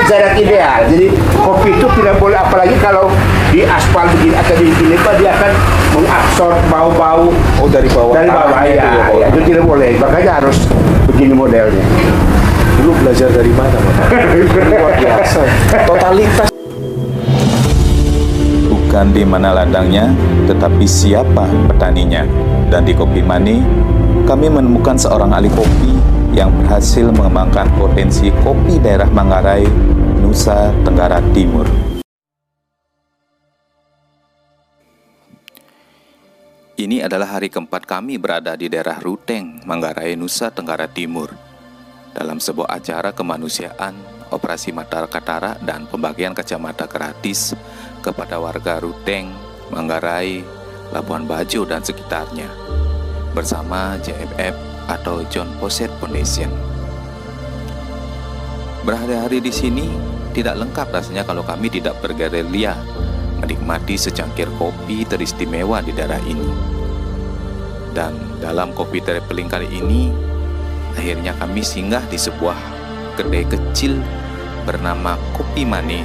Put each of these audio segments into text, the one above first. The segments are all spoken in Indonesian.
sangat ideal. Jadi kopi itu tidak boleh, apalagi kalau di aspal begini atau di sini Pak, dia akan mengabsorb bau-bau dari bawah. dari bawah ya, itu tidak boleh. Makanya harus begini modelnya. Dulu belajar dari mana, Bapak? Luar biasa. Totalitas. Bukan di mana ladangnya, tetapi siapa petaninya. Dan di Kopi Mane, kami menemukan seorang ahli kopi yang berhasil mengembangkan potensi kopi daerah Manggarai, Nusa Tenggara Timur. Ini adalah hari keempat kami berada di daerah Ruteng, Manggarai, Nusa Tenggara Timur. Dalam sebuah acara kemanusiaan, operasi mata Katara dan pembagian kacamata gratis kepada warga Ruteng, Manggarai, Labuan Bajo dan sekitarnya bersama JFF atau John Posset Foundation. Berhari-hari di sini tidak lengkap rasanya kalau kami tidak bergerilya menikmati secangkir kopi teristimewa di daerah ini. Dan dalam kopi traveling kali ini, akhirnya kami singgah di sebuah kedai kecil bernama Kopi Mane,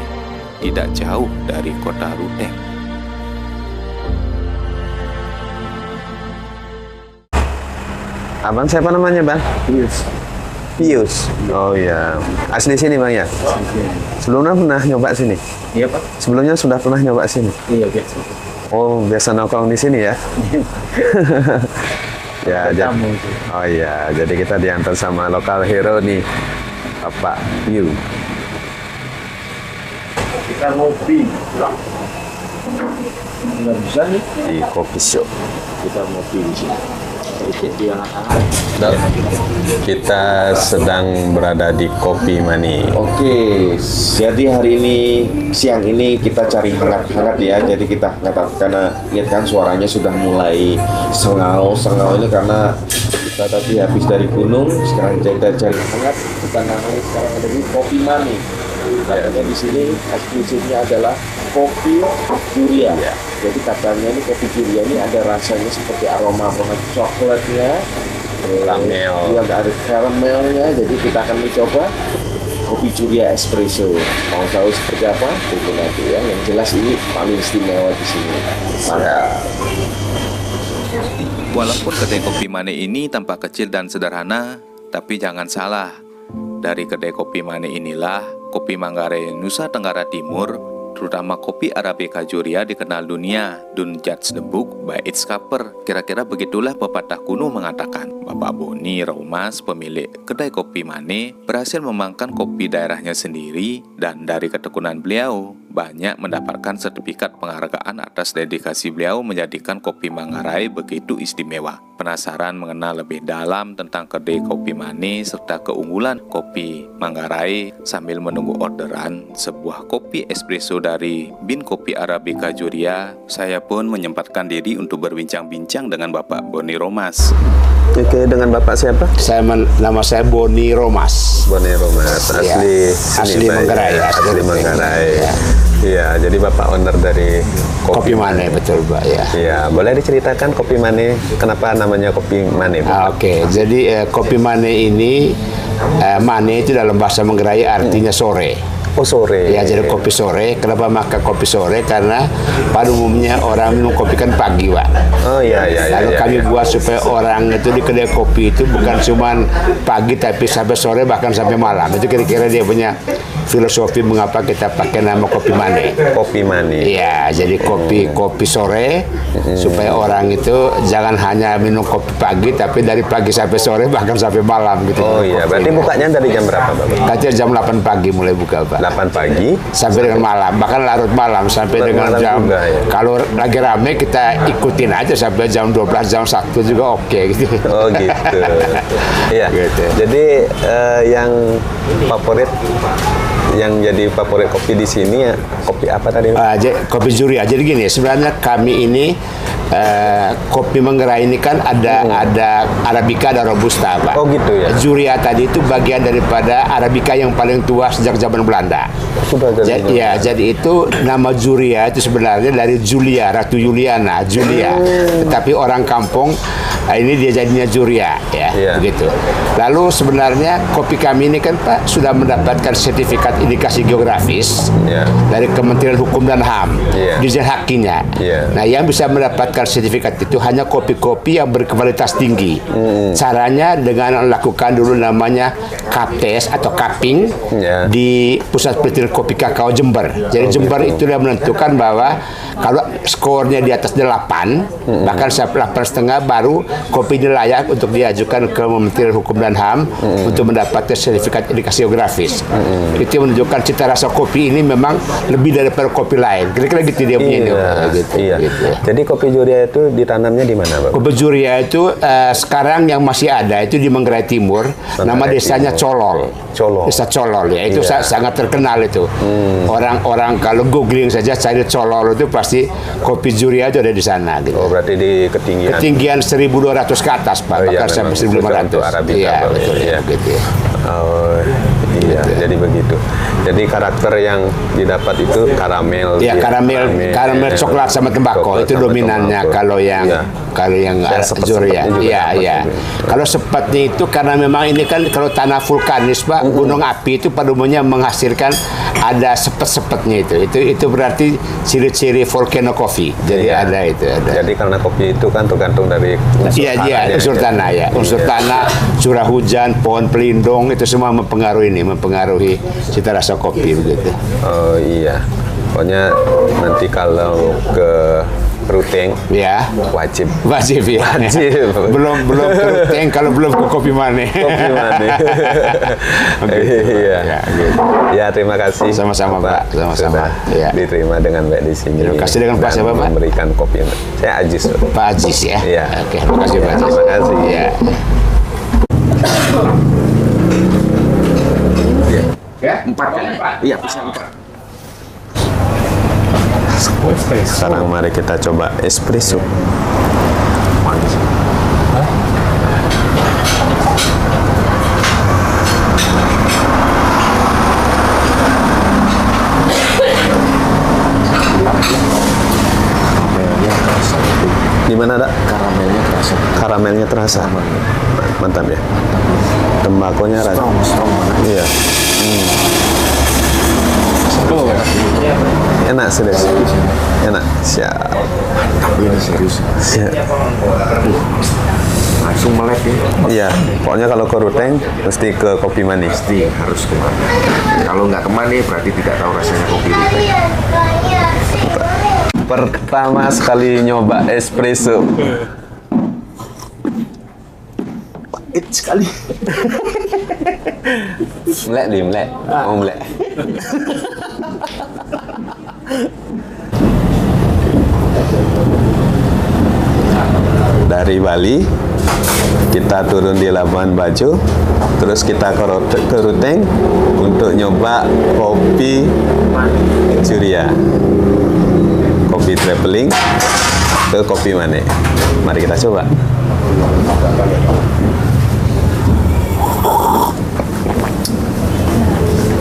tidak jauh dari kota Ruteng. Abang siapa namanya, Bang? Pius. Pius. Oh ya, asli sini, Bang ya? Sebelumnya pernah nyoba sini? Iya, Pak. Sebelumnya sudah pernah nyoba sini? Iya, biasa. Oh, biasa nongkrong di sini ya? Ya, oh iya, jadi kita diantar sama lokal hero nih, Bapak Piu. Kita ngopi. Nggak bisa nih. Di kopi shop. Kita ngopi di sini. Jadi anak-anak. Kita sedang berada di Kopi Mane. Oke, jadi hari ini, siang ini kita cari hangat-hangat ya. Jadi kita hangat karena lihat kan suaranya sudah mulai sengau ini karena kita tadi habis dari gunung. Sekarang kita cari hangat. Kita namanya sekarang ada di Kopi Mane. Katanya di sini eksklusifnya adalah kopi Juria. Jadi katanya ini kopi Juria ini ada rasanya seperti aroma coklatnya, Caramel. Dia ada karamelnya. Jadi kita akan mencoba kopi Juria espresso. Mau tahu seperti apa? Tunggu nanti ya. Yang jelas ini paling istimewa di sini. Walaupun kedai Kopi Mane ini tampak kecil dan sederhana, tapi jangan salah, dari kedai Kopi Mane inilah kopi Manggarai Nusa Tenggara Timur, terutama kopi Arabica Juria dikenal dunia, Don't judge the book by its cover. Kira-kira begitulah pepatah kuno mengatakan. Bapak Boni Romas, pemilik kedai Kopi Mane, berhasil memangkan kopi daerahnya sendiri, dan dari ketekunan beliau banyak mendapatkan sertifikat penghargaan atas dedikasi beliau menjadikan kopi Manggarai begitu istimewa. Penasaran mengenal lebih dalam tentang kedai Kopi Mane serta keunggulan kopi Manggarai sambil menunggu orderan sebuah kopi espresso dari Bin Kopi Arabica Juria, saya pun menyempatkan diri untuk berbincang-bincang dengan Bapak Boni Romas. Oke, dengan Bapak siapa? Nama saya Boni Romas. Boni Romas, asli Manggarai. Asli Manggarai. Iya, jadi Bapak owner dari Kopi Mane, betul Pak ya. Iya, boleh diceritakan Kopi Mane, kenapa namanya Kopi Mane? Oke, jadi Kopi Mane ini, Mane itu dalam bahasa Manggarai artinya sore. Oh, sore. Ya, jadi kopi sore. Kenapa maka kopi sore? Karena pada umumnya orang minum kopi kan pagi, Pak. Oh iya. Lalu kami buat supaya orang itu di kedai kopi itu bukan cuma pagi tapi sampai sore bahkan sampai malam. Itu kira-kira dia punya filosofi mengapa kita pakai nama Kopi Mane. Kopi Mane. Iya, jadi kopi sore supaya orang itu jangan hanya minum kopi pagi tapi dari pagi sampai sore bahkan sampai malam gitu. Oh iya, berarti bukanya dari jam berapa, Bapak? Katanya jam 8 pagi mulai buka, Pak. 8 pagi sampai dengan malam, bahkan larut malam sampai dengan malam jam juga, ya? Kalau lagi rame kita ikutin aja sampai jam 12, jam 1 juga oke gitu. Oh gitu. Iya. Gitu. Jadi yang jadi favorit kopi di sini ya kopi apa tadi? Kopi Juria. Jadi gini, sebenarnya kami ini kopi Manggarai ini kan ada Arabica, ada Robusta, Pak. Oh gitu ya. Juria tadi itu bagian daripada Arabica yang paling tua sejak zaman Belanda. Jadi itu nama Juria itu sebenarnya dari Julia, Ratu Juliana, Julia. Tetapi orang kampung ini dia jadinya Juria, ya, begitu. Lalu sebenarnya kopi kami ini kan Pak sudah mendapatkan sertifikat indikasi geografis dari Kementerian Hukum dan HAM, Dirjen Hakinya. Nah, yang bisa mendapatkan sertifikat itu hanya kopi-kopi yang berkualitas tinggi. Caranya dengan melakukan dulu namanya kaptes atau cupping di Pusat Penelitian Kopi Kakao Jember. Jadi Jember itu yang menentukan bahwa kalau skornya di atas 8, bahkan 8,5 baru kopi ini layak untuk diajukan ke Kementerian Hukum dan HAM untuk mendapatkan sertifikat indikasi geografis. Itu menunjukkan cita rasa kopi ini memang lebih daripada kopi lain. Kira-kira gitu dia punya ini. Gitu. Jadi kopi Juria itu ditanamnya di mana, Pak? Kopi Juria itu sekarang yang masih ada itu di Manggarai Timur. Nama desanya Colol. Desa Colol ya. Itu sangat terkenal itu. Orang-orang kalau googling saja cari Colol itu pasti kopi Juria itu ada di sana. Gitu. Oh, berarti di ketinggian 1.200 ke atas, Pak. Bahkan sampai 1.500. Iya, betul. Ya. Gitu ya. Oh, iya. Jadi begitu. Jadi karakter yang didapat itu karamel. Ya, karamel coklat sama tembakau itu dominannya. Kalau yang Juria. Iya. Kalau sepatnya itu karena memang ini kan kalau tanah vulkanis, Pak, gunung api itu pada umumnya menghasilkan ada sepet-sepetnya itu berarti ciri-ciri volcano coffee. Jadi ada. Jadi karena kopi itu kan tergantung dari unsur tanah ya. Unsur tanah, curah hujan, pohon pelindung itu semua mempengaruhi cita rasa kopi begitu. Oh iya. Pokoknya nanti kalau ke Ruteng wajib ya. belum ke Ruteng kalau belum ke Kopi Mane. Iya. Gitu. Ya, terima kasih. Sama-sama, Pak. Sama-sama. Ya. Diterima dengan baik di sini. Terima kasih dengan Pak siapa, Pak? Memberikan kopi. Saya Ajis. Pak Ajis ya. Iya. Oke, terima kasih Pak Ajis. Terima kasih. Ya. Empat kan? Iya, bisa 4. Sekarang mari kita coba espresso. Di mana, Dak? Karamelnya terasa. Mantap ya. Tembakonya rasa. Strong banget. Iya. Enak serius. Enak. Siap. Ini serius. Langsung melek ya. Iya. Pokoknya kalau ke Ruteng mesti ke Kopi Mane. Pasti harus kemana. Kalau nggak kemana berarti tidak tahu rasanya kopi Ruteng. Pertama sekali nyoba espresso. Pahit sekali. Melek. Mau melek. Dari Bali kita turun di Labuan Bajo, terus kita ke Ruteng untuk nyoba kopi Juria, kopi traveling ke Kopi Mane. Mari kita coba.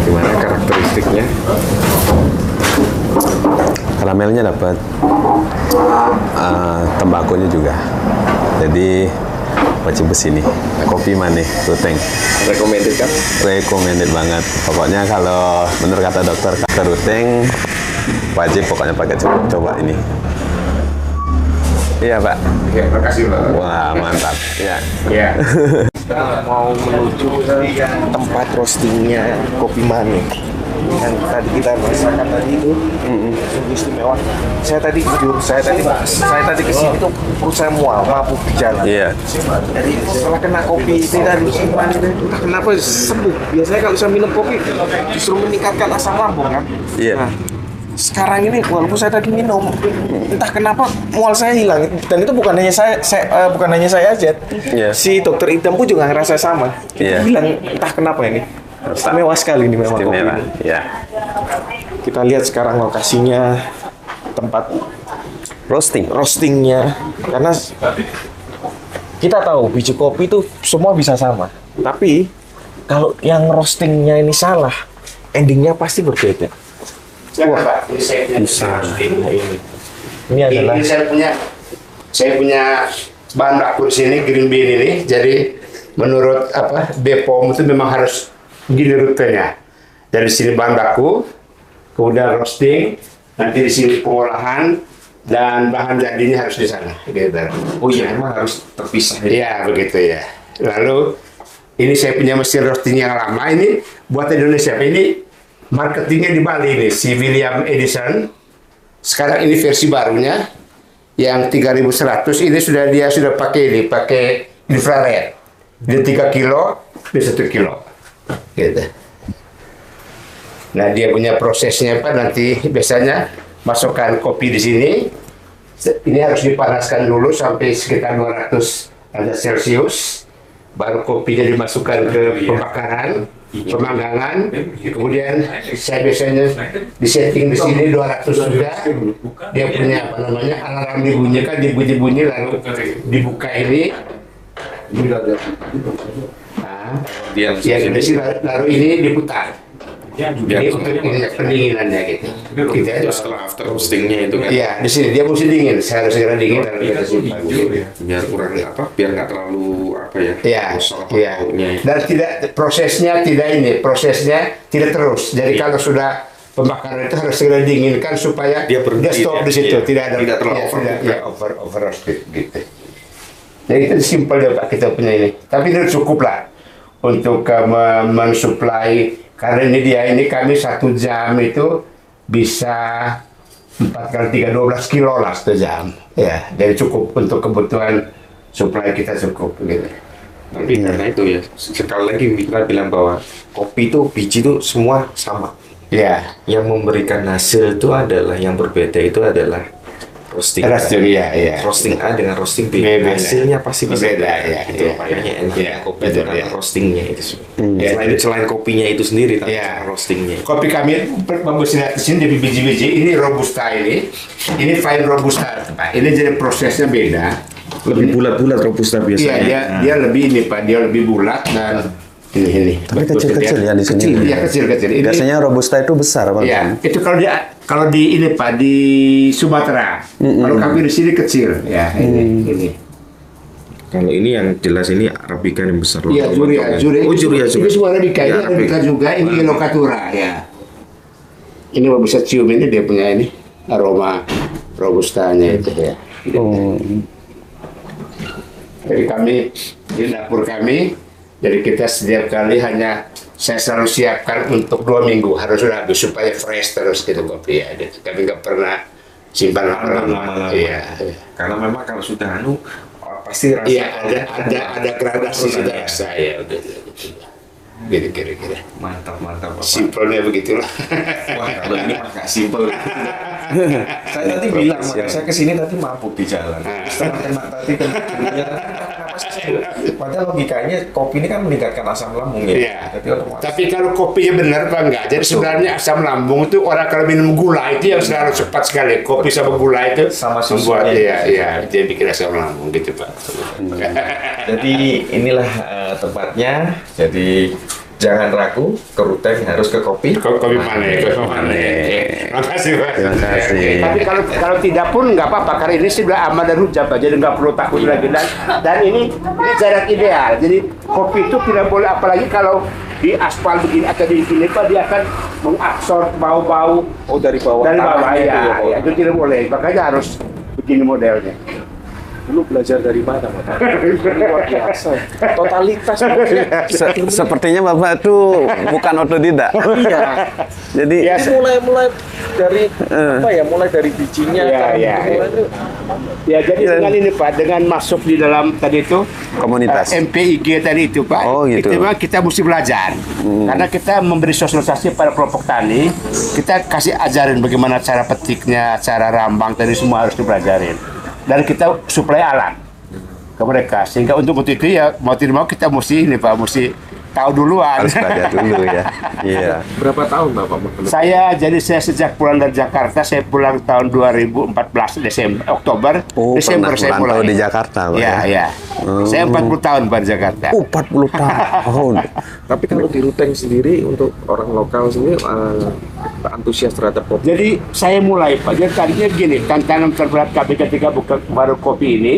Gimana karakteristiknya? Karamelnya dapat, tembakonya juga. Jadi wajib kesini. Kopi Mane Ruteng. Recommended kan? Recommended banget. Pokoknya kalau menurut kata dokter ke Ruteng wajib pokoknya pakai coba ini. Iya, Pak. Ya, terima kasih, Pak. Wah, mantap. Ya. Kita mau menuju ke tempat roastingnya Kopi Mane yang tadi kita rasakan tadi itu sungguh istimewa. Saya tadi kesini tuh perut saya mual, mabuk di jalan. Iya. Jadi setelah kena kopi itu tadi entah kenapa sembuh. Biasanya kalau saya minum kopi justru meningkatkan asam lambung kan. Iya. Nah, sekarang ini walaupun saya tadi minum, entah kenapa mual saya hilang, dan itu bukan hanya saya aja. Yeah. Si dokter Idam pun juga ngerasa sama. Dia bilang entah kenapa ini istimewa sekali ini memang kopi ini. Ya. Kita lihat sekarang lokasinya, tempat roastingnya, karena kita tahu biji kopi itu semua bisa sama, tapi kalau yang roastingnya ini salah, endingnya pasti berbeda. Wah, bisa. Ini adalah saya punya bahan baku di sini green bean ini. Jadi menurut BPOM itu memang harus begini rutenya. Dari sini bahan baku, kemudian roasting, nanti di sini pengolahan, dan bahan jadinya harus di sana. Gitu. Oh iya, memang harus terpisah. Iya, begitu ya. Lalu ini saya punya mesin roasting yang lama ini buatan Indonesia. Ini marketingnya di Bali ini, si William Edison. Sekarang ini versi barunya yang 3100 ini dia sudah pakai infrared. Dia 3 kilo, dia 1 kilo. Gitu. Nah, dia punya prosesnya Pak, nanti biasanya masukkan kopi di sini. Ini harus dipanaskan dulu sampai sekitar 200 derajat Celcius. Baru kopinya dimasukkan ke pembakaran, pemanggangan. Kemudian saya biasanya disetting di sini 200 juga. Dia punya apa namanya alarm dibunyikan, dibunyi lalu dibuka ini. Nah, yang di sini lalu ini diputar. Ini untuk pendinginannya gitu. Terus kalau after roastingnya itu kan? Iya, di sini dia mesti dingin. Saya harus segera dingin lalu kita simpan. Biar kurang biar nggak terlalu Iya, gosong iya. baunya. Dan prosesnya tidak terus. Jadi kalau sudah pembakaran itu harus segera dinginkan supaya Dia berhenti, stop ya? di situ, Iya. Tidak terlalu over roasted gitu. Jadi itu simpel ya Pak kita punya ini. Tapi ini cukup lah untuk mensuplai. Karena ini kami 1 jam itu bisa 4 kali 3, 12 kilo lah 1 jam. Ya, jadi cukup untuk kebutuhan supply kita cukup gitu. Tapi karena itu ya, sekali lagi kita bilang bahwa kopi itu biji itu semua sama. Ya, Yang memberikan hasil itu adalah yang berbeda itu adalah roasting. roasting ya. Roasting A dengan roasting B. Beda. Hasilnya pasti bisa Beda, ya, Itu ya. makanya enaknya Ya, kopi itu betul, karena ya. roastingnya itu. Ya. Selain kopinya itu sendiri, tapi Ya. karena roastingnya. Kopi kami bagus lihat di sini dari biji-biji. Ini robusta ini fine robusta Pak. Ini jadi prosesnya beda. Lebih bulat-bulat robusta biasanya. Iya, dia lebih ini Pak, dia lebih bulat dan ini. Tapi Betul, kecil-kecil ya di sini. Iya, kecil-kecil. Ini Biasanya robusta itu besar, Pak. iya, itu kalau di ini Pak di Sumatera. Kalau kami di sini kecil. Ya, ini. Kalau ini yang jelas ini Arabica yang besar. Iya, Juria. Oh, Juria juga. Ini semua Arabica, ini Ya, Arabica juga, ini Locatura ya. Ini bisa cium ini dia punya ini aroma robustanya itu ya. Oh. Jadi kami di dapur kami, jadi kita setiap kali saya selalu siapkan untuk 2 minggu harus sudah habis supaya fresh terus gitu kopi ya. Gitu. Kami nggak pernah simpan lama-lama. Iya. Karena memang kalau sudah pasti rasa. Iya, ada gradasi sudah rasa ya udah gitu. Gitu kira-kira. Mantap Bapak. Simpelnya begitulah. Wah, kalau ini mah nggak simpel. Saya tadi bilang, makanya saya kesini tadi mabuk di jalan. Setelah kena tadi kenapa sih? Padahal logikanya kopi ini kan meningkatkan asam lambung ya. Iya. Jadi otomatis. Tapi kalau kopinya benar apa enggak? Jadi sebenarnya asam lambung itu orang kalau minum gula itu yang selalu cepat sekali. Kopi sama gula itu Sama membuat susunya. dia bikin asam lambung gitu Pak. Jadi inilah tempatnya. Jadi jangan ragu, ke Ruteng harus ke kopi. Kopi mana? Terima kasih Pak. Terima kasih. Tapi kalau tidak pun nggak apa-apa karena ini sudah aman dan hujab Pak. Jadi nggak perlu takut lagi dan ini jarak ideal. Jadi kopi itu tidak boleh apalagi kalau di aspal begini atau di sini Pak dia akan mengabsorb bau-bau dari bawah. dari bawah Tanahnya itu ya, itu tidak boleh. Makanya harus begini modelnya. Dulu belajar dari mana, Pak? Luar biasa. Totalitas. Sepertinya Bapak itu bukan otodidak. Iya. Jadi Ya, mulai dari mulai dari bijinya. Iya. Ya jadi dengan ini Pak, dengan masuk di dalam tadi itu komunitas. MPIG tadi itu Pak, Oh, gitu. kita mesti belajar. Karena kita memberi sosialisasi pada kelompok tani, kita kasih ajarin bagaimana cara petiknya, cara rambang tadi semua harus dipelajarin. Dan kita suplai alat ke mereka, sehingga untuk itu ya mau tidak mau kita mesti ini Pak, mesti tahu duluan. Harus belajar dulu ya. Iya. Berapa tahun Bapak? Saya sejak pulang dari Jakarta, saya pulang tahun 2014 Oktober, Oh, Desember pernah saya merantau pulang. di Jakarta, Pak, Iya, ya? iya. Saya 40 tahun Pak di Jakarta. 40 tahun. Tapi kalau di Ruteng sendiri untuk orang lokal sendiri antusias terhadap kopi. Jadi saya mulai Pak, jadi tadinya gini, tantangan terberat kami ketika buka warung kopi ini,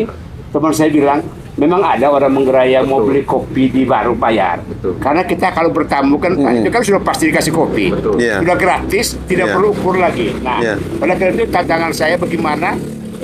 teman saya bilang, memang ada orang Manggarai yang mau beli kopi di baru bayar. Karena kita kalau bertamu kan itu kan sudah pasti dikasih kopi. Iya. Sudah gratis, tidak Iya. perlu ukur lagi. Nah, Iya. pada kali itu tantangan saya bagaimana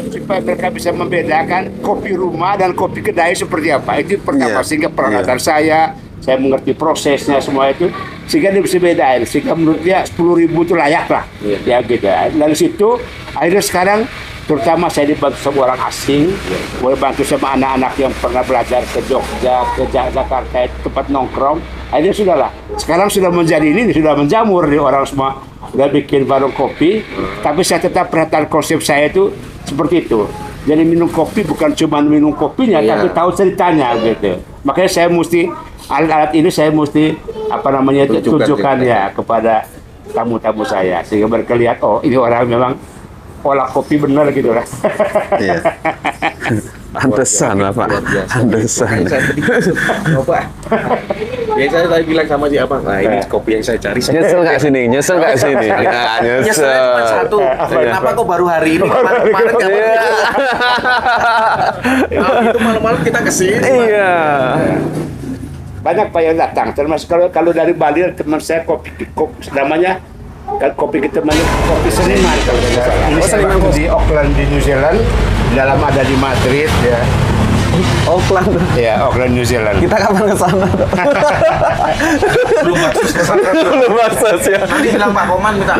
supaya mereka bisa membedakan kopi rumah dan kopi kedai seperti apa. Itu pertama, Iya. sehingga peralatan saya mengerti prosesnya semua itu, sehingga dia bisa bedain, sehingga menurut dia 10.000 itu layak lah. Ya gitu. Dari situ akhirnya sekarang terutama saya dibantu sama orang asing, boleh bantu sama anak-anak yang pernah belajar ke Jogja, ke Jakarta, tempat nongkrong. Akhirnya sudahlah. Sekarang sudah menjadi ini, sudah menjamur di orang semua udah bikin warung kopi. Tapi saya tetap perhatian konsep saya itu seperti itu. Jadi minum kopi bukan cuma minum kopinya, tapi tahu ceritanya gitu. Makanya saya mesti alat-alat ini saya mesti tunjukkan ya kepada tamu-tamu saya sehingga mereka lihat oh ini orang memang olah kopi benar gitu lah. Iya. Pantesan Bapak. Pantesan. Bapak. Ya saya tadi bilang sama si Abang, nah ini kopi yang saya cari. Nyesel nggak sini? Nyesel nggak sini? Ya, Nyesel cuma satu. Kenapa kok baru hari ini? Kemarin nggak baru. Itu malam-malam kita kesini. Iya. Banyak Pak yang datang, termasuk kalau dari Bali teman saya kopi namanya kopi kita kopi seniman kalau tidak salah. Ini saya bangun di Auckland di New Zealand, dalam ada di Madrid ya. Auckland. Ya, Auckland New Zealand. Kita kapan ke sana? Belum masuk ke sana. Belum akses ya. Nanti bilang Pak Koman minta.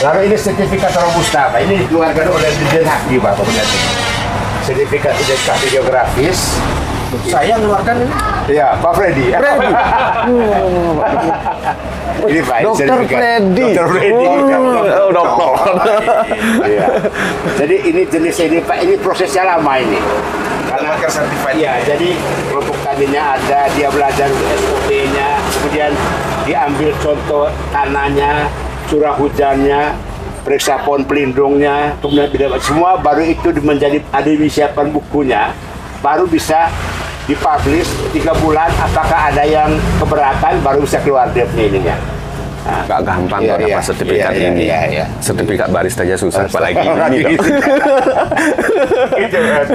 Lalu ini sertifikat Robusta, Pak. Ini dikeluarkan oleh Dirjen Haki, Pak. Sertifikat identifikasi geografis. Saya mengeluarkan ini. Ya, Pak Freddy. Ini Pak, ini Dokter sertifikat. Freddy. Dokter Freddy. Oh, dokter. Iya. Jadi ini jenis ini Pak, ini prosesnya lama ini. Karena certified. Iya, jadi kelompok tadinya ada, dia belajar SOP-nya, kemudian diambil contoh tanahnya, curah hujannya, periksa pohon pelindungnya, kemudian semua baru itu menjadi ada disiapkan bukunya, baru bisa dipublish 3 bulan. Apakah ada yang keberatan baru bisa keluar dia punya ininya. Nah, Gak gampang iya, kok dapat iya, sertifikat iya, ini. iya, iya. Sertifikat barista aja susah, apalagi ini. Gitu. Gitu kan.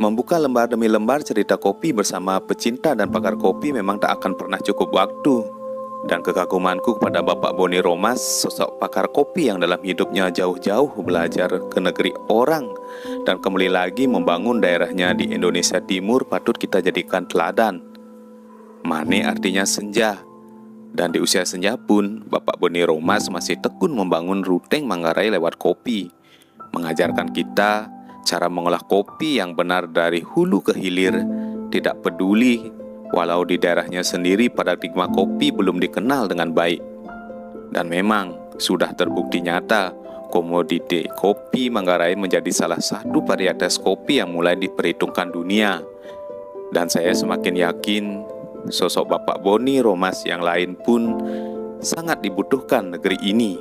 Membuka lembar demi lembar cerita kopi bersama pecinta dan pakar kopi memang tak akan pernah cukup waktu. Dan kekagumanku kepada Bapak Boni Romas, sosok pakar kopi yang dalam hidupnya jauh-jauh belajar ke negeri orang dan kembali lagi membangun daerahnya di Indonesia Timur patut kita jadikan teladan. Mane artinya senja. Dan di usia senja pun, Bapak Boni Romas masih tekun membangun ruteng Manggarai lewat kopi, mengajarkan kita cara mengolah kopi yang benar dari hulu ke hilir, tidak peduli walau di daerahnya sendiri paradigma kopi belum dikenal dengan baik. Dan memang sudah terbukti nyata, komoditi kopi Manggarai menjadi salah satu varietas kopi yang mulai diperhitungkan dunia. Dan saya semakin yakin sosok Bapak Boni Romas yang lain pun sangat dibutuhkan negeri ini.